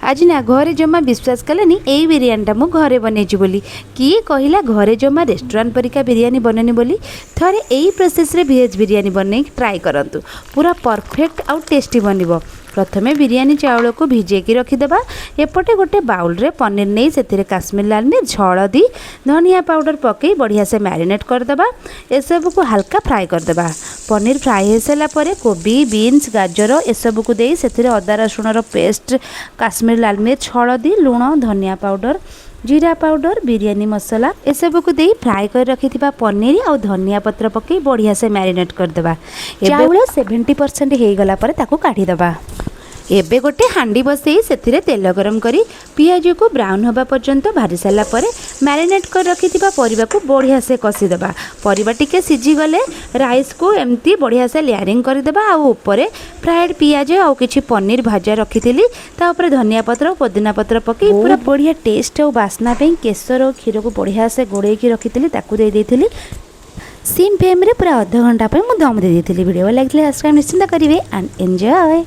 आज ना घरे जमा विश्वास कलानी यही बिरियानीटा मु घरे बनईची बोली किए कहला घरे जमा रेस्टोरेंट परिका बिरियानी बननी बोली थरे यही प्रोसेस रे भेज बिरियानी बनई ट्राई करंतु पूरा परफेक्ट आउ टेस्टी बनिबो। प्रथमे बिरियानी चाउल को भिजेकी रखिदेबा। एपटे गोटे बाउल रे पनीर नहीं से काश्मीर लाल मिर्च हलदी धनिया पाउडर पकई बढ़िया से मैरिनेट करदेबा। एसबू को हल्का फ्राए करदेबा। पनीर फ्राए हो सारा पर कोबी बीन्स गाजर एसबू को दे से अदा रसुण पेस्ट काश्मीर लाल मिर्च हलदी लुण धनिया पाउडर जीरा पाउडर बिरियानी मसला एसबू को दे फ्राए कर रखि पनीर और धनिया पत्र पकई बढ़िया से मैरिनेट करदेबा। चाउल 70% हो गला पर ताकू काढ़ीदेबा। एबे गोटे हांडी बसई से तेल गरम करी पियाज को ब्राउन होगा पर्यंत भारी सारा पर मैरिनेट कर रखि परिबा को बढ़िया से कषिदेबा। परिबा टिके सिझी गले राइस को एमती बढ़िया से लेयरिंग करदेबा। आ ऊपर फ्राएड पियाज और किछि पनीर भाजा रखी तापर धनिया पत्र और पुदीना पत्र पकई पूरा बढ़िया टेस्ट और बास्ना पे केसर और क्षीर को बढ़िया से गोड़ेकी रखी ताकू दे देथिली। सिम फ्लेम रे पूरा आधा घंटा पे मु दम दे देथिली। वीडियो लाइक निश्चिंत करेंगे एंड एंजॉय।